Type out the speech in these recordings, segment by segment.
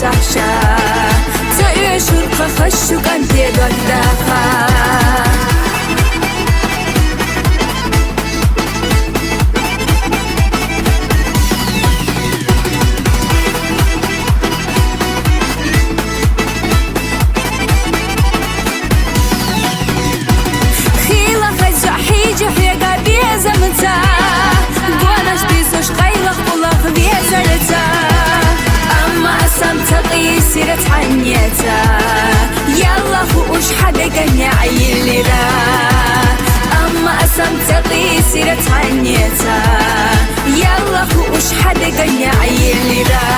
تحشا تعيشوا القخش كان تيدو الداخا زمتا قولش بيزوش قيلخ بلخ بيزرتا أما أسام تقي سيرة عنيتا يلا فوش حدا قنع عيلرا أما أسام تقي سيرة عنيتا يلا فوش حدا قنع عيلرا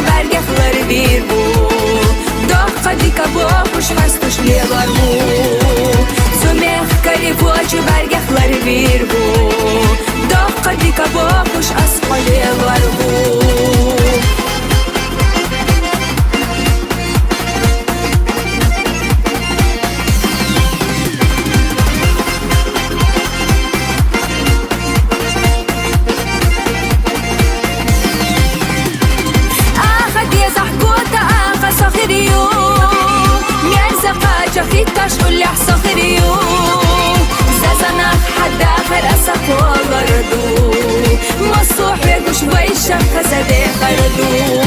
Bergahlar bir bu Doqa dika bokuş hastuş levar bu Sumeh kari boçu bergahlar bir bu Doqa dika bokuş asqa levar bu خيتاش قولي حصخريو زازانا حد آخر أسف وغردو مصوح بيقوش ويشا خزدي خردو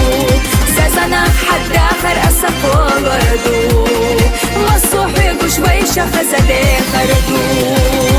زازانا حد آخر أسف وغردو مصوح بيقوش ويشا خزدي خردو